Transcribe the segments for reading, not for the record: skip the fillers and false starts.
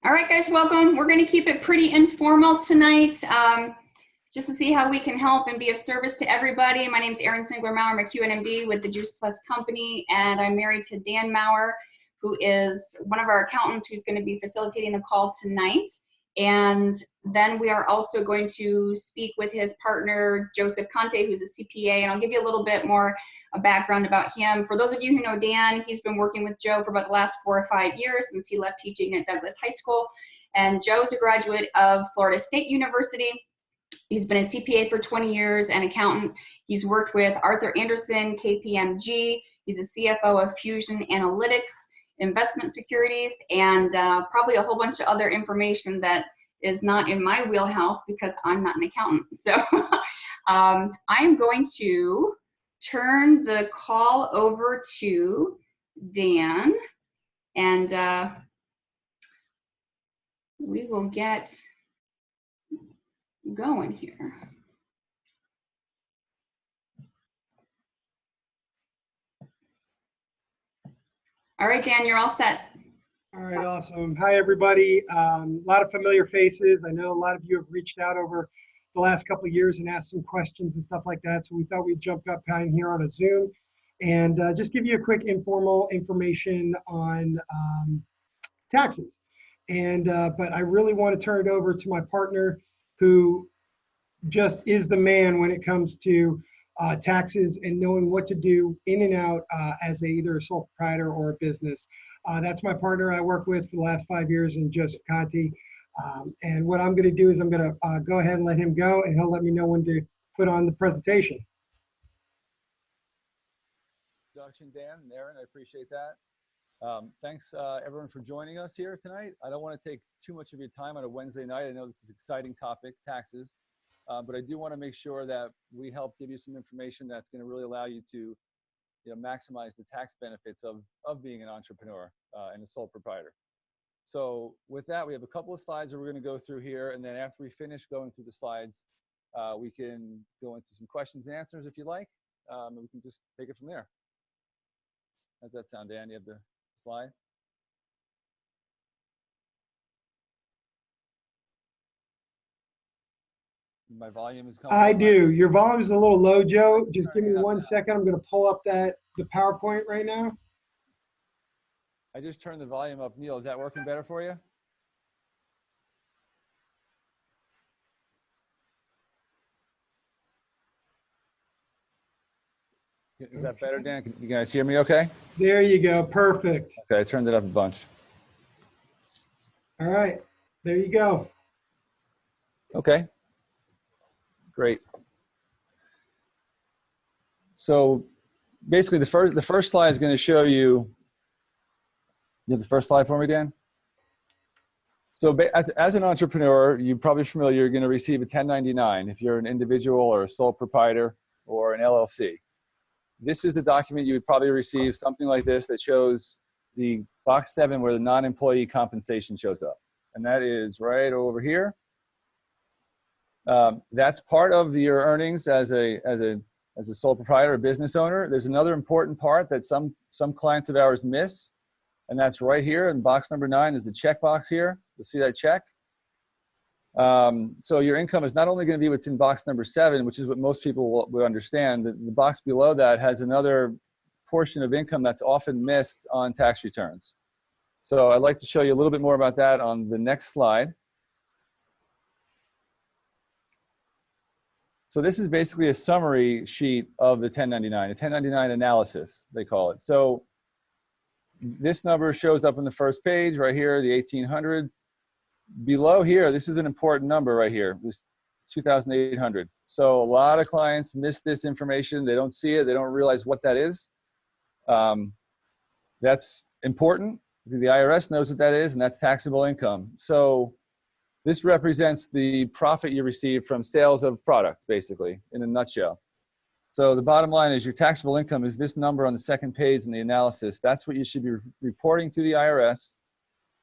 All right, guys, welcome. We're going to keep it pretty informal tonight, just to see how we can help and be of service to everybody. My name is Erin Singler-Maurer. I'm a QNMD with the Juice Plus Company, and I'm married to Dan Maurer, who is one of our accountants who's going to be facilitating the call tonight. And then we are also going to speak with his partner, Joseph Conte, who's a CPA, and I'll give you a little bit more background about him. For those of you who know Dan, he's been working with Joe for about the last 4 or 5 years since he left teaching at Douglas High School. And Joe's a graduate of Florida State University. He's been a CPA for 20 years, an accountant. He's worked with Arthur Andersen, KPMG. He's a CFO of Fusion Analytics, Investment Securities, and probably a whole bunch of other information that is not in my wheelhouse because I'm not an accountant. So I am going to turn the call over to Dan, and we will get going here. All right, Dan, you're all set. All right, awesome. Hi, everybody. A lot of familiar faces. I know a lot of you have reached out over the last couple of years and asked some questions and stuff like that. So we thought we'd jump up kind of here on a Zoom and just give you a quick informal information on taxes. But I really want to turn it over to my partner, who just is the man when it comes to taxes and knowing what to do in and out as either a sole proprietor or a business. That's my partner I work with for the last 5 years, and Joseph Conte. And what I'm going to do is I'm going to go ahead and let him go, and he'll let me know when to put on the presentation. Introduction, Dan and Erin, I appreciate that. Thanks everyone for joining us here tonight. I don't want to take too much of your time on a Wednesday night. I know this is an exciting topic, taxes, but I do want to make sure that we help give you some information that's going to really allow you to maximize the tax benefits of being an entrepreneur and a sole proprietor. So with that, we have a couple of slides that we're going to go through here, and then after we finish going through the slides, we can go into some questions and answers if you like, and we can just take it from there. How's that sound, Dan? You have the slide? My volume is coming. I do. Your volume is a little low, Joe. Just give me 1 second. I'm going to pull up the PowerPoint right now. I just turned the volume up. Neil, is that working better for you? Is that better, Dan? Can you guys hear me okay? There you go. Perfect. Okay, I turned it up a bunch. All right. There you go. Okay. Great. So basically the first slide is going to show you have the first slide for me, Dan? So as an entrepreneur, you're probably familiar, you're going to receive a 1099 if you're an individual or a sole proprietor or an LLC. This is the document you would probably receive, something like this, that shows the box 7 where the non-employee compensation shows up. And that is right over here. That's part of your earnings as a sole proprietor or business owner. There's another important part that some clients of ours miss, and that's right here in box number 9 is the check box here. You'll see that check. So your income is not only going to be what's in box number 7, which is what most people will understand. The box below that has another portion of income that's often missed on tax returns. So I'd like to show you a little bit more about that on the next slide. So this is basically a summary sheet of the 1099, a 1099 analysis, they call it. So this number shows up on the first page right here, the 1800. Below here, this is an important number right here, this 2,800. So a lot of clients miss this information. They don't see it. They don't realize what that is. That's important. The IRS knows what that is, and that's taxable income. So this represents the profit you receive from sales of product, basically, in a nutshell. So the bottom line is your taxable income is this number on the second page in the analysis. That's what you should be reporting to the IRS.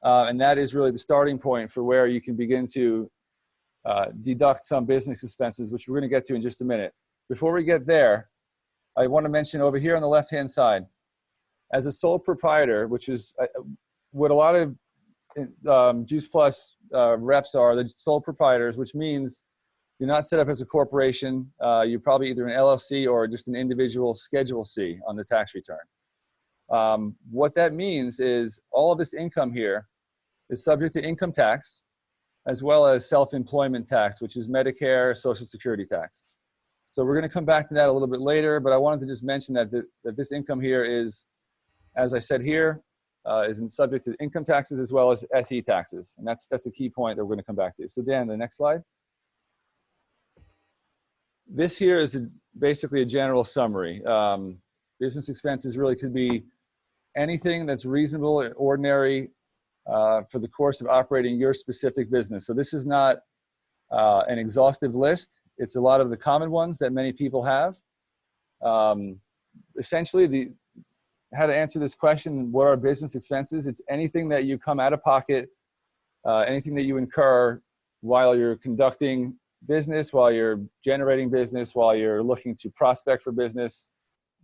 And that is really the starting point for where you can begin to deduct some business expenses, which we're going to get to in just a minute. Before we get there, I want to mention over here on the left-hand side, as a sole proprietor, which is what a lot of Juice Plus reps are the sole proprietors, which means you're not set up as a corporation. You're probably either an LLC or just an individual Schedule C on the tax return. What that means is all of this income here is subject to income tax, as well as self-employment tax, which is Medicare, Social Security tax. So we're going to come back to that a little bit later, but I wanted to just mention that this income here is, as I said here, is subject to income taxes as well as SE taxes. And that's a key point that we're going to come back to. So Dan, the next slide. This here is basically a general summary. Business expenses really could be anything that's reasonable and ordinary for the course of operating your specific business. So this is not an exhaustive list. It's a lot of the common ones that many people have. Essentially, how to answer this question, what are business expenses? It's anything that you come out of pocket, anything that you incur while you're conducting business, while you're generating business, while you're looking to prospect for business,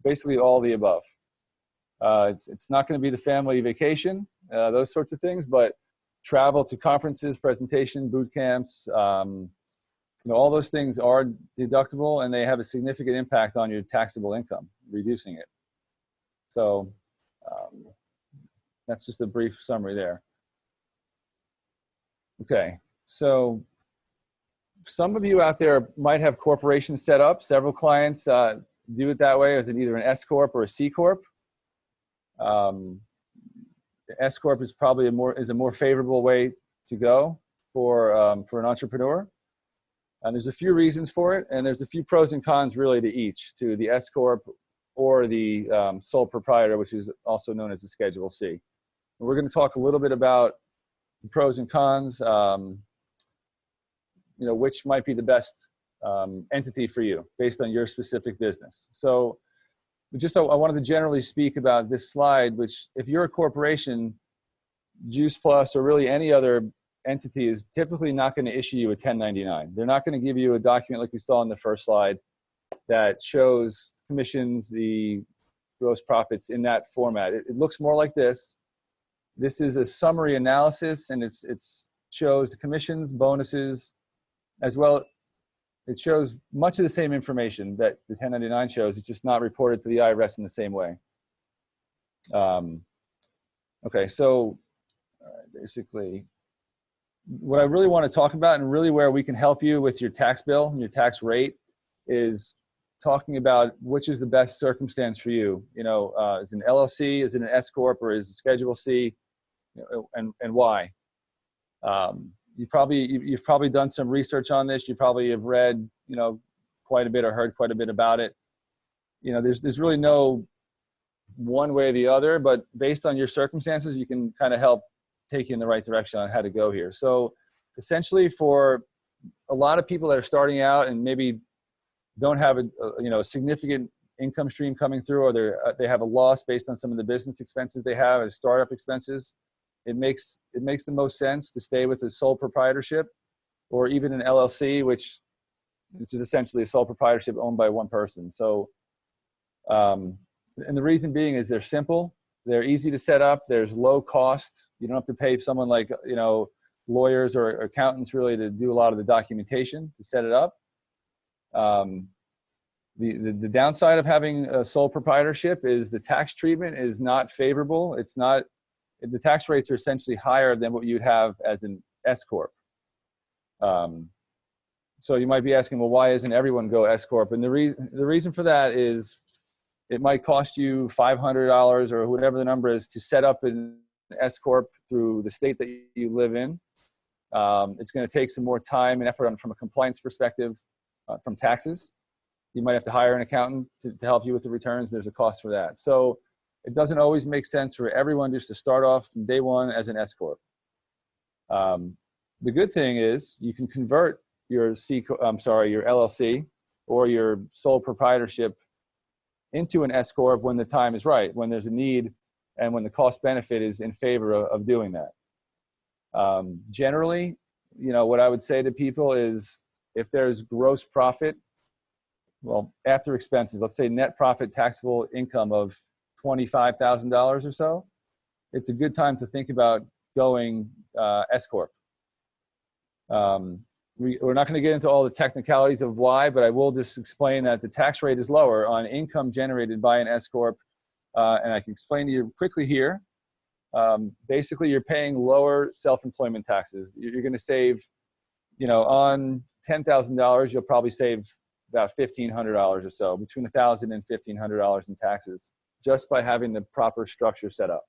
basically all the above. It's not going to be the family vacation, those sorts of things, but travel to conferences, presentation, boot camps, all those things are deductible and they have a significant impact on your taxable income, reducing it. So that's just a brief summary there. Okay, so some of you out there might have corporations set up. Several clients do it that way, as in either an S Corp or a C Corp. The S Corp is probably a more favorable way to go for an entrepreneur. And there's a few reasons for it, and there's a few pros and cons really to each, to the S Corp or the sole proprietor, which is also known as a Schedule C. And we're going to talk a little bit about the pros and cons, which might be the best entity for you based on your specific business. So I wanted to generally speak about this slide, which if you're a corporation, Juice Plus or really any other entity is typically not going to issue you a 1099. They're not going to give you a document like we saw in the first slide that shows commissions, the gross profits in that format. It looks more like this. This is a summary analysis, and it shows the commissions, bonuses, as well. It shows much of the same information that the 1099 shows. It's just not reported to the IRS in the same way. Okay, so basically, what I really want to talk about, and really where we can help you with your tax bill and your tax rate, is talking about which is the best circumstance for you. Is it an LLC, is it an S Corp, or is it Schedule C, and why? You've probably done some research on this. You probably have read, quite a bit or heard quite a bit about it. There's really no one way or the other, but based on your circumstances, you can kind of help take you in the right direction on how to go here. So essentially, for a lot of people that are starting out and maybe don't have a significant income stream coming through, or they have a loss based on some of the business expenses they have as startup expenses, it makes the most sense to stay with a sole proprietorship or even an LLC, which is essentially a sole proprietorship owned by one person. So, and the reason being is they're simple, they're easy to set up, there's low cost. You don't have to pay someone like, lawyers or accountants really to do a lot of the documentation to set it up. The downside of having a sole proprietorship is the tax treatment is not favorable. The tax rates are essentially higher than what you'd have as an S Corp. So you might be asking, well, why isn't everyone go S Corp? And the reason for that is it might cost you $500 or whatever the number is to set up an S Corp through the state that you live in. It's going to take some more time and effort from a compliance perspective from taxes. You might have to hire an accountant to help you with the returns. There's a cost for that. So it doesn't always make sense for everyone just to start off from day one as an S Corp. The good thing is you can convert your LLC or your sole proprietorship into an S Corp when the time is right, when there's a need and when the cost benefit is in favor of doing that. Generally, what I would say to people is if there's gross profit, well, after expenses, let's say net profit taxable income of $25,000 or so, it's a good time to think about going S Corp. We're not going to get into all the technicalities of why, but I will just explain that the tax rate is lower on income generated by an S Corp. And I can explain to you quickly here. Basically, you're paying lower self-employment taxes. You're going to save, on $10,000, you'll probably save about $1,500 or so, between $1,000 and $1,500 in taxes, just by having the proper structure set up,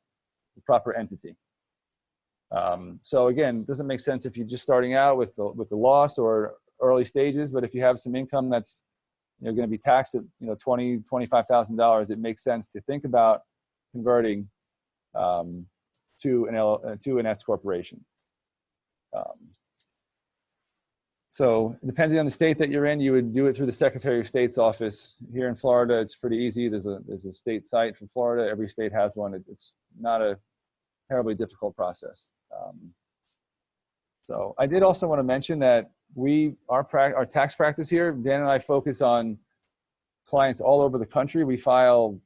the proper entity. So again, it doesn't make sense if you're just starting out with the loss or early stages, but if you have some income that's going to be taxed at $20,000, $25,000, it makes sense to think about converting to an S corporation. So depending on the state that you're in, you would do it through the Secretary of State's office. Here in Florida, it's pretty easy. There's a state site for Florida. Every state has one. It's not a terribly difficult process. So I did also want to mention that our tax practice here, Dan and I focus on clients all over the country. We file,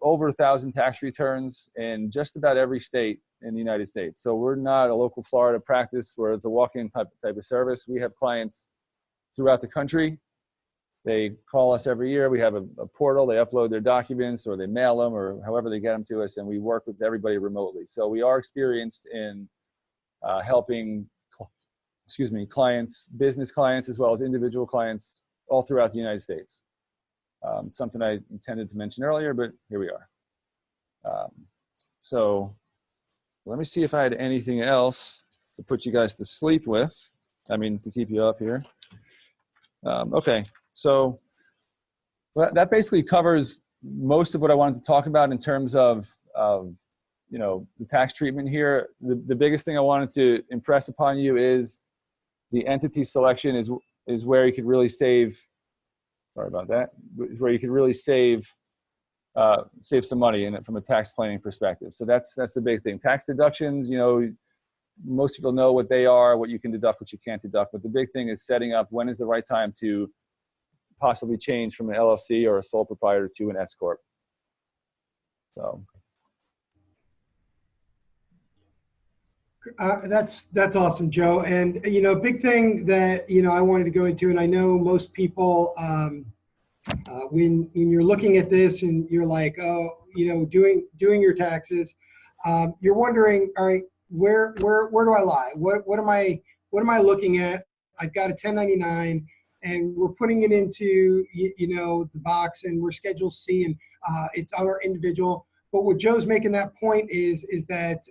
over 1,000 tax returns in just about every state in the United States. So we're not a local Florida practice where it's a walk-in type of service. We have clients throughout the country. They call us every year. We have a portal. They upload their documents or they mail them or however they get them to us, and we work with everybody remotely. So we are experienced in helping, clients, business clients, as well as individual clients all throughout the United States. Something I intended to mention earlier, but here we are. So let me see if I had anything else to put you guys to sleep with. To keep you up here. Okay. So that basically covers most of what I wanted to talk about in terms of the tax treatment here. The biggest thing I wanted to impress upon you is the entity selection is where you could really save. Sorry about that. Is where you could really save some money in it from a tax planning perspective. So that's the big thing. Tax deductions, most people know what they are, what you can deduct, what you can't deduct. But the big thing is setting up when is the right time to possibly change from an LLC or a sole proprietor to an S Corp. So. That's awesome, Joe. And, big thing that, I wanted to go into, and I know most people, when you're looking at this and you're like, doing your taxes, you're wondering, all right, where do I lie? What am I looking at? I've got a 1099 and we're putting it into, the box and we're Schedule C and it's on our individual. But what Joe's making that point is that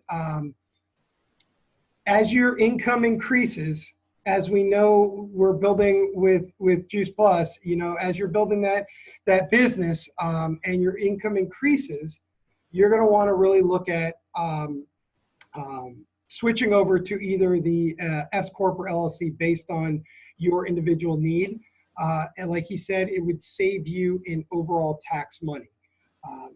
as your income increases, as we know we're building with Juice Plus, as you're building that business and your income increases, you're going to want to really look at switching over to either the S Corp or LLC based on your individual need. And like he said, it would save you in overall tax money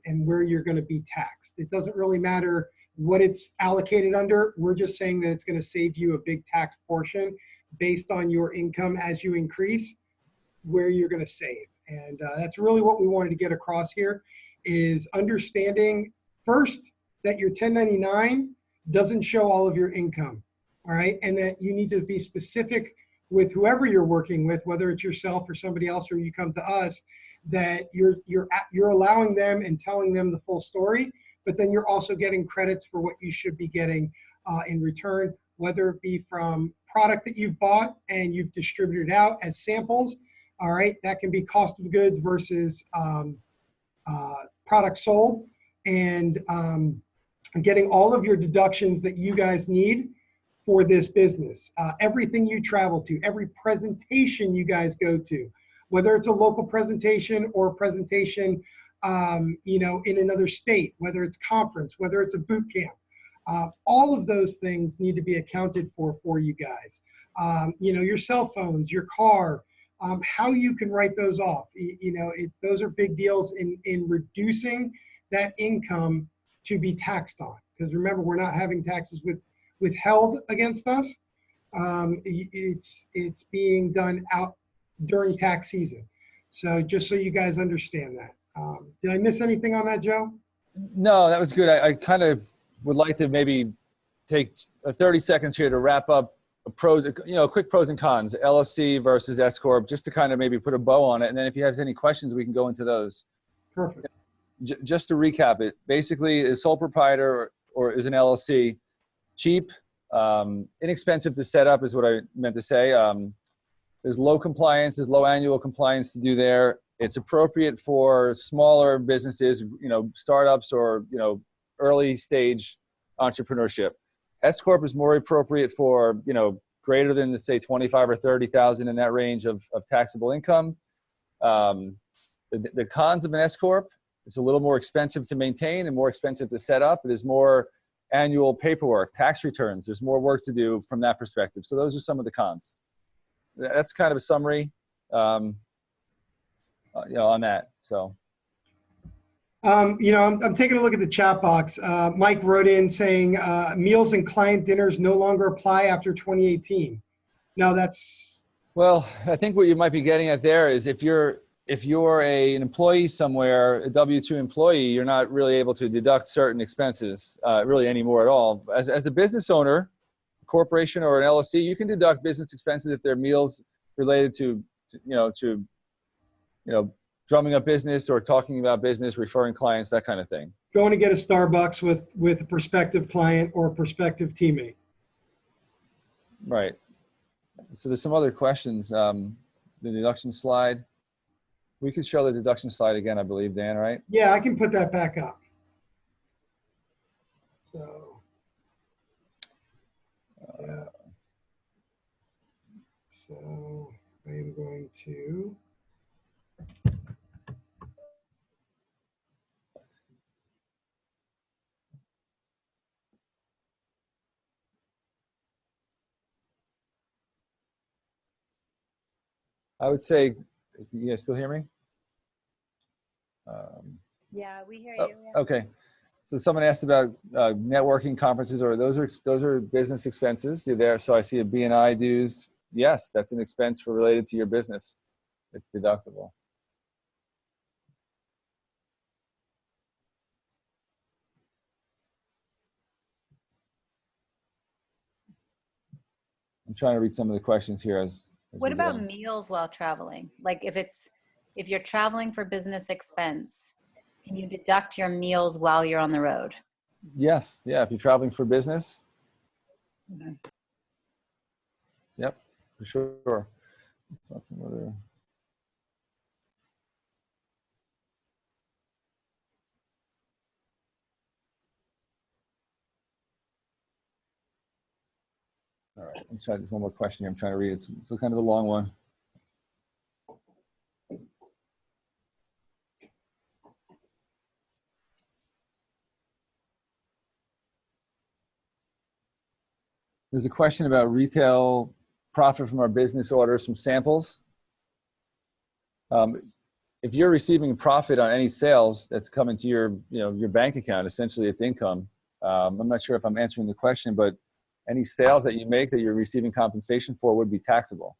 and where you're going to be taxed. It doesn't really matter what it's allocated under. We're just saying that it's going to save you a big tax portion based on your income as you increase, where you're going to save. And that's really what we wanted to get across here, is understanding first that your 1099 doesn't show all of your income, all right? And that you need to be specific with whoever you're working with, whether it's yourself or somebody else, or you come to us, that you're allowing them and telling them the full story, but then you're also getting credits for what you should be getting in return, whether it be from product that you've bought and you've distributed out as samples. All right, that can be cost of goods versus product sold, and getting all of your deductions that you guys need for this business. Everything you travel to, every presentation you guys go to, whether it's a local presentation or a presentation in another state, whether it's conference, whether it's a boot camp, all of those things need to be accounted for you guys. Your cell phones, your car, how you can write those off. Those are big deals in reducing that income to be taxed on. Because remember, we're not having taxes withheld against us. It's being done out during tax season. So just so you guys understand that. Did I miss anything on that, Joe? No, that was good. I kind of would like to maybe take 30 seconds here to wrap up quick pros and cons, LLC versus S Corp, just to kind of maybe put a bow on it. And then if you have any questions, we can go into those. Perfect. Just to recap it, basically is sole proprietor or is an LLC cheap, inexpensive to set up is what I meant to say. There's low compliance, there's low annual compliance to do there. It's appropriate for smaller businesses, startups or, early stage entrepreneurship. S Corp is more appropriate for, greater than, let's say, 25 or 30,000 in that range of taxable income. The cons of an S Corp, it's a little more expensive to maintain and more expensive to set up. There's more annual paperwork, tax returns. There's more work to do from that perspective. So those are some of the cons. That's kind of a summary, on that. So. I'm taking a look at the chat box. Mike wrote in saying meals and client dinners no longer apply after 2018. No, that's. Well, I think what you might be getting at there is if you're an employee somewhere, a W-2 employee, you're not really able to deduct certain expenses really anymore at all. As a business owner, a corporation or an LLC, you can deduct business expenses if they're meals related to drumming up business or talking about business, referring clients, that kind of thing. Going to get a Starbucks with a prospective client or a prospective teammate. Right. So there's some other questions. The deduction slide. We could show the deduction slide again, I believe, Dan, right? Yeah, I can put that back up. So, yeah. So I am going to. I would say, you guys still hear me? Yeah, we hear you. Yeah. Okay. So someone asked about networking conferences, or those are business expenses. You're there. So I see a B&I dues. Yes, that's an expense related to your business. It's deductible. I'm trying to read some of the questions here as What we about go. meals while traveling? Like if you're traveling for business expense, can you deduct your meals while you're on the road? Yes. Yeah. If you're traveling for business. Okay. Yep. For sure. That's another. All right. I'm trying. There's one more question here. I'm trying to read it. It's kind of a long one. There's a question about retail profit from our business orders from samples. If you're receiving profit on any sales that's coming to your bank account, essentially it's income. I'm not sure if I'm answering the question, but any sales that you make that you're receiving compensation for would be taxable.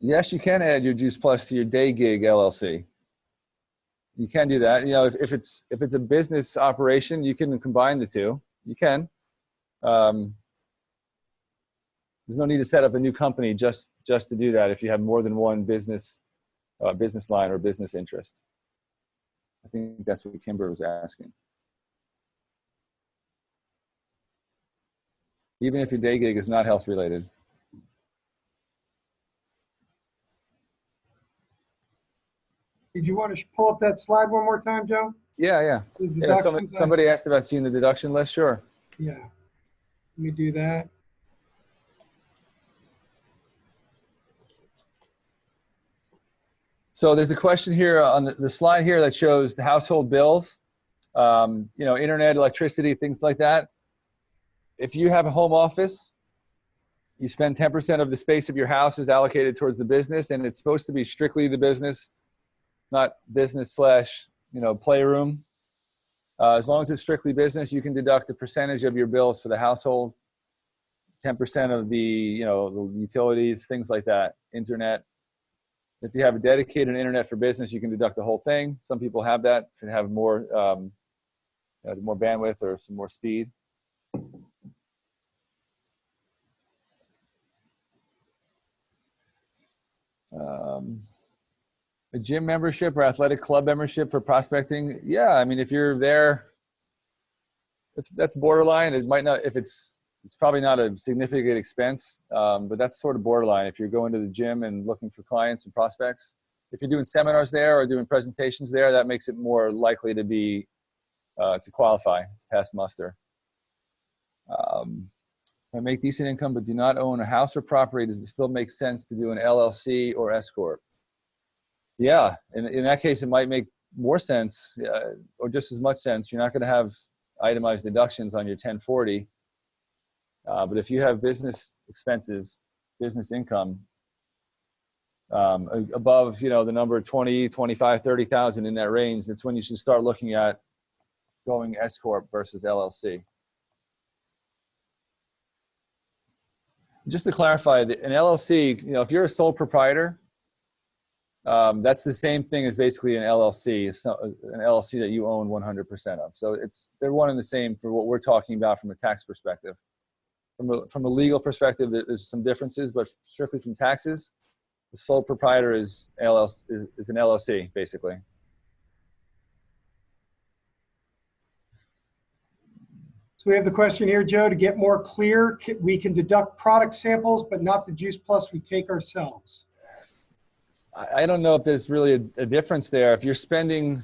Yes, you can add your Juice Plus to your day gig LLC. You can do that. If it's a business operation, you can combine the two. You can. There's no need to set up a new company just to do that if you have more than one business line or business interest. I think that's what Kimber was asking. Even if your day gig is not health related. Did you want to pull up that slide one more time, Joe? Yeah. The Yeah, deductions? somebody asked about seeing the deduction list. Sure. Yeah. Let me do that. So there's a question here on the slide here that shows the household bills, internet, electricity, things like that. If you have a home office, you spend 10% of the space of your house is allocated towards the business, and it's supposed to be strictly the business, not business / playroom. As long as it's strictly business, you can deduct a percentage of your bills for the household, 10% of the utilities, things like that, internet. If you have a dedicated internet for business, you can deduct the whole thing. Some people have that to have more, more bandwidth or some more speed. A gym membership or athletic club membership for prospecting. Yeah, I mean, if you're there, that's borderline. It might not, if it's probably not a significant expense, but that's sort of borderline. If you're going to the gym and looking for clients and prospects, if you're doing seminars there or doing presentations there, that makes it more likely to be, to qualify, pass muster. If I make decent income but do not own a house or property, does it still make sense to do an LLC or S Corp? Yeah, in that case, it might make more sense, or just as much sense. You're not going to have itemized deductions on your 1040. But if you have business expenses, business income, above, the number 20, 25, 30,000 in that range, that's when you should start looking at going S Corp versus LLC. Just to clarify, an LLC, if you're a sole proprietor, that's the same thing as basically an LLC. It's an LLC that you own 100% of. So they're one and the same for what we're talking about from a tax perspective. From a legal perspective, there's some differences, but strictly from taxes, the sole proprietor is an LLC, basically. So we have the question here, Joe, to get more clear, we can deduct product samples, but not the Juice Plus we take ourselves. I don't know if there's really a difference there. If you're spending,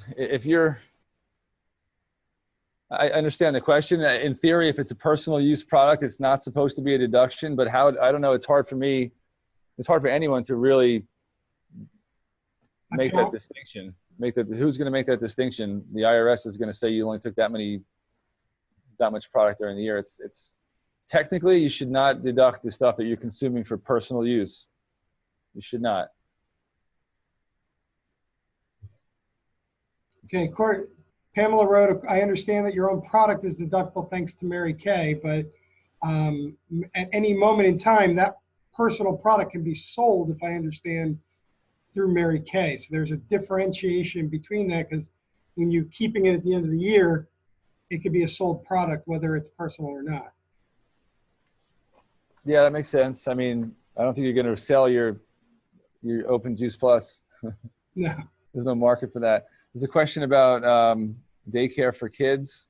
I understand the question. In theory, if it's a personal use product, it's not supposed to be a deduction, but I don't know, it's hard for me, it's hard for anyone to really make that distinction. Who's going to make that distinction? The IRS is going to say you only took that much product during the year. It's technically, you should not deduct the stuff that you're consuming for personal use. You should not. Okay, Court. Pamela wrote, I understand that your own product is deductible thanks to Mary Kay, but at any moment in time, that personal product can be sold, if I understand, through Mary Kay. So there's a differentiation between that, because when you're keeping it at the end of the year, it could be a sold product, whether it's personal or not. Yeah, that makes sense. I mean, I don't think you're going to sell your Open Juice Plus. No. There's no market for that. There's a question about daycare for kids.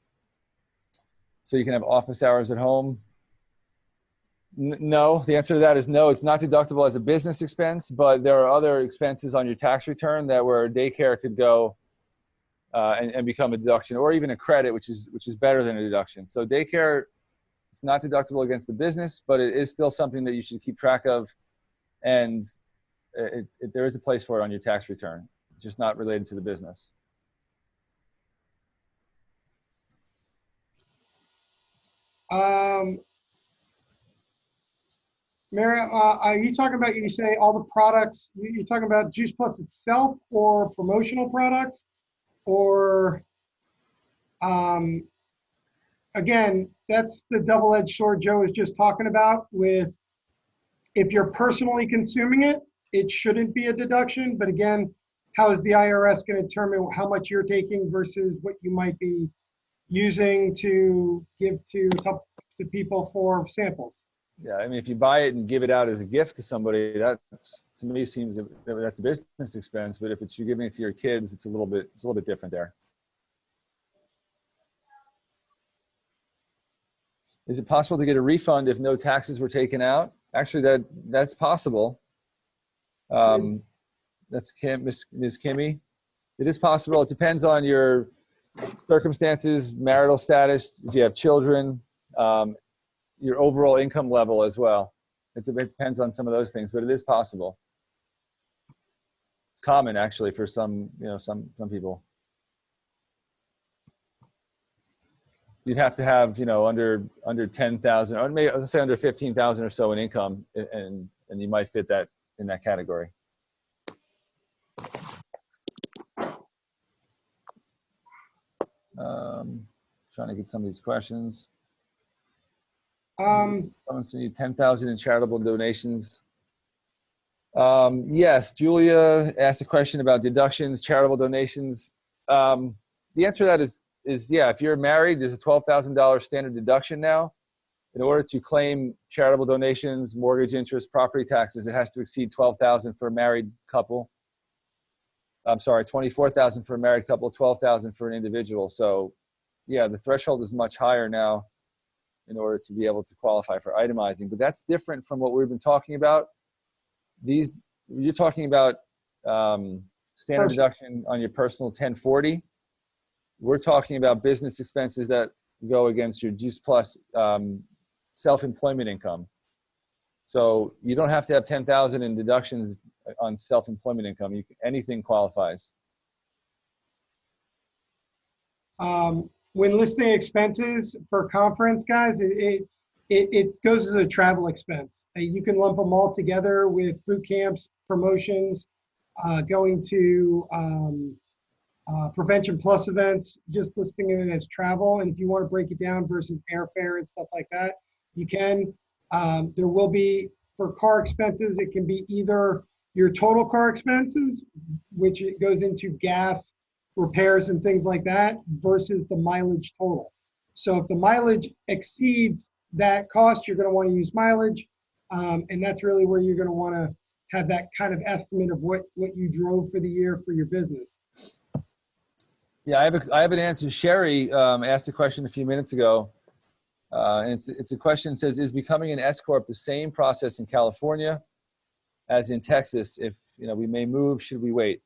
So you can have office hours at home. No, the answer to that is no. It's not deductible as a business expense, but there are other expenses on your tax return where daycare could go and become a deduction, or even a credit, which is better than a deduction. So daycare is not deductible against the business, but it is still something that you should keep track of, and there is a place for it on your tax return. Just not related to the business. Mary, are you talking about, you say all the products, you're talking about Juice Plus itself or promotional products? Or, again, that's the double-edged sword Joe was just talking about with, if you're personally consuming it, it shouldn't be a deduction. But again, how is the IRS going to determine how much you're taking versus what you might be using to give to people for samples? Yeah, I mean, if you buy it and give it out as a gift to somebody, that to me seems that's a business expense. But if you're giving it to your kids, it's a little bit different there. Is it possible to get a refund if no taxes were taken out? Actually, that's possible. That's Ms. Kimmy. It is possible. It depends on your circumstances, marital status, if you have children, your overall income level as well. It depends on some of those things, but it is possible. It's common actually for some people. You'd have to have, under 10,000, or maybe let's say under 15,000 or so in income, and you might fit that in that category. Trying to get some of these questions. Someone sent you 10,000 in charitable donations. Yes, Julia asked a question about deductions, charitable donations. The answer to that is yeah, if you're married, there's a $12,000 standard deduction now. In order to claim charitable donations, mortgage interest, property taxes, it has to exceed $12,000 for a married couple. I'm sorry, $24,000 for a married couple, $12,000 for an individual. So yeah, the threshold is much higher now in order to be able to qualify for itemizing. But that's different from what we've been talking about. You're talking about standard deduction on your personal 1040. We're talking about business expenses that go against your Juice Plus self-employment income. So you don't have to have 10,000 in deductions on self-employment income. Anything qualifies. When listing expenses for conference, guys, it goes as a travel expense. You can lump them all together with boot camps, promotions, going to Prevention Plus events, just listing it as travel. And if you want to break it down versus airfare and stuff like that, you can. There will be, for car expenses, it can be either your total car expenses, which it goes into gas, repairs, and things like that, versus the mileage total. So if the mileage exceeds that cost, you're going to want to use mileage. And that's really where you're going to want to have that kind of estimate of what you drove for the year for your business. Yeah, I have an answer. Sherry asked a question a few minutes ago. And it's a question that says, is becoming an S Corp the same process in California as in Texas? If we may move, should we wait?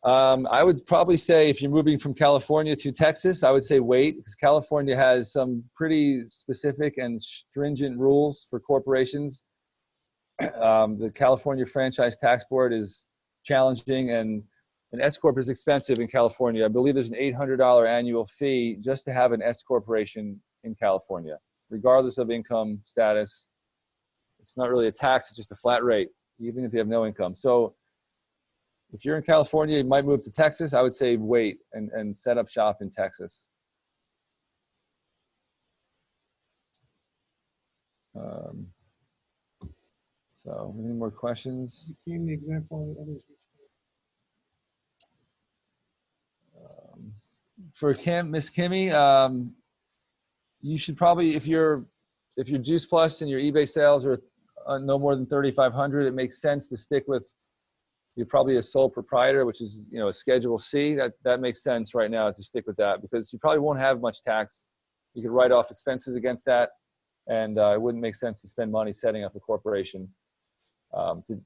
I would probably say if you're moving from California to Texas, I would say wait, because California has some pretty specific and stringent rules for corporations. The California Franchise Tax Board is challenging, and an S Corp is expensive in California. I believe there's an $800 annual fee just to have an S Corporation in California, regardless of income status. It's not really a tax, it's just a flat rate, even if you have no income. So if you're in California, you might move to Texas. I would say wait and set up shop in Texas. So any more questions? Give me the example of others. For Miss Kimmy, you should probably, if your Juice Plus and your eBay sales are no more than 3,500, it makes sense to stick with, you're probably a sole proprietor, which is a Schedule C. That makes sense right now to stick with that, because you probably won't have much tax. You could write off expenses against that, and it wouldn't make sense to spend money setting up a corporation to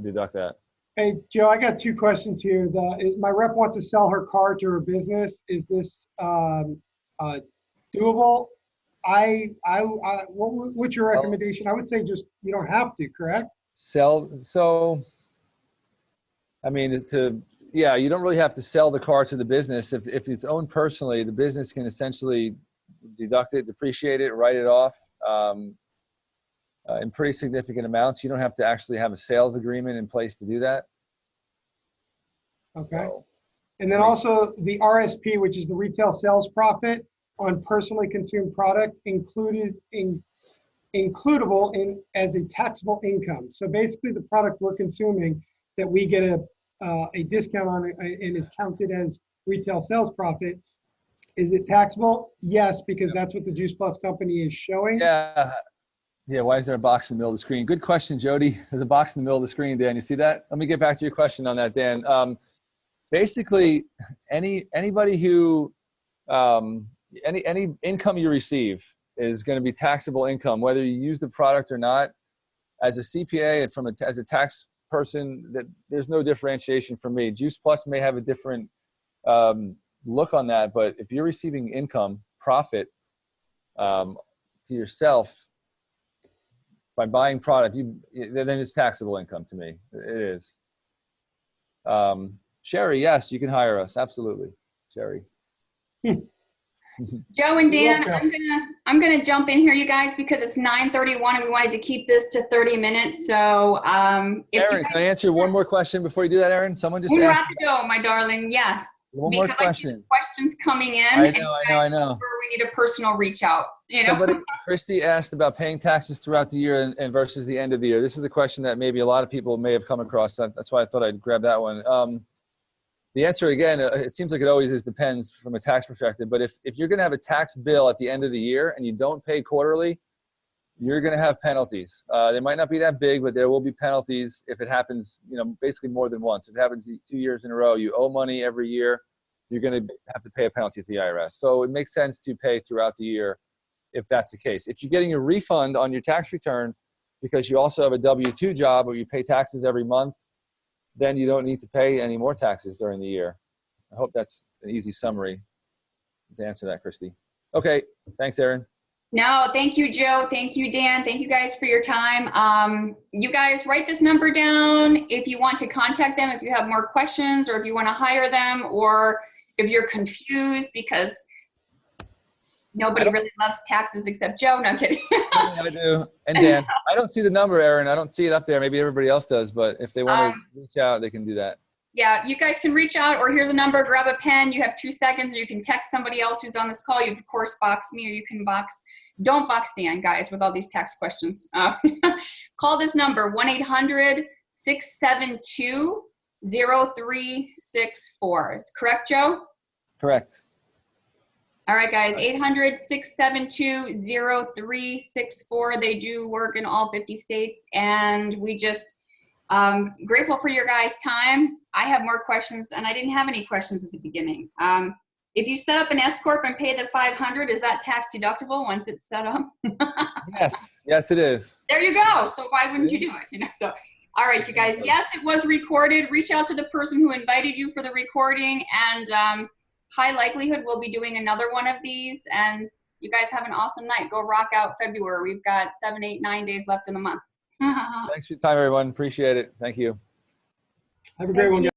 deduct that. Hey, Joe, I got two questions here. My rep wants to sell her car to her business. Is this doable? What's your recommendation? I would say just, you don't have to, correct? So, I mean, you don't really have to sell the car to the business. If it's owned personally, the business can essentially deduct it, depreciate it, write it off in pretty significant amounts. You don't have to actually have a sales agreement in place to do that. Okay. And then also the RSP, which is the retail sales profit on personally consumed product, includable as a taxable income. So basically the product we're consuming that we get a discount on it and is counted as retail sales profit. Is it taxable? Yes, because that's what the Juice Plus company is showing. Yeah, why is there a box in the middle of the screen? Good question, Jody. There's a box in the middle of the screen, Dan. You see that? Let me get back to your question on that, Dan. Basically, anybody who, any income you receive is going to be taxable income, whether you use the product or not. As a CPA and as a tax person, there's no differentiation for me. Juice Plus may have a different look on that, but if you're receiving income, profit to yourself by buying product, then it's taxable income to me. It is. Sherry, yes, you can hire us. Absolutely, Sherry. Joe and Dan, I'm gonna jump in here, you guys, because it's 9:31 and we wanted to keep this to 30 minutes. So, Aaron, can I answer one more question before you do that, Aaron? Someone just you asked. have to go, my darling. Yes. One more question. Questions coming in. I know. We need a personal reach out You know? Somebody, Christy asked about paying taxes throughout the year and versus the end of the year. This is a question that maybe a lot of people may have come across. That's why I thought I'd grab that one. The answer, again, it seems like it always is depends from a tax perspective. But if you're going to have a tax bill at the end of the year and you don't pay quarterly, you're going to have penalties. They might not be that big, but there will be penalties if it happens, basically more than once. If it happens 2 years in a row, you owe money every year, you're going to have to pay a penalty to the IRS. So it makes sense to pay throughout the year if that's the case. If you're getting a refund on your tax return because you also have a W-2 job or you pay taxes every month, then you don't need to pay any more taxes during the year. I hope that's an easy summary to answer that, Christy. Okay, thanks, Aaron. No, thank you, Joe. Thank you, Dan. Thank you guys for your time. You guys write this number down if you want to contact them, if you have more questions, or if you want to hire them, or if you're confused because nobody really loves taxes except Joe. No, I'm kidding. I do. And Dan, I don't see the number, Aaron. I don't see it up there. Maybe everybody else does, but if they want to reach out, they can do that. Yeah, you guys can reach out, or here's a number, grab a pen. You have 2 seconds, or you can text somebody else who's on this call. You, of course, box me, or you can don't box Dan, guys, with all these tax questions. Call this number, 1-800-672-0364. Is correct, Joe? Correct. All right, guys, 800-672-0364. They do work in all 50 states, and we just grateful for your guys' time. I have more questions, and I didn't have any questions at the beginning. If you set up an S Corp and pay the $500, is that tax deductible once it's set up? Yes, it is. There you go. So why wouldn't you do it? So, all right, you guys. Yes, it was recorded. Reach out to the person who invited you for the recording, and high likelihood we'll be doing another one of these. And you guys have an awesome night. Go rock out February. We've got 7, 8, 9 days left in the month. Thanks for your time, everyone. Appreciate it. Thank you. Have a great one, guys.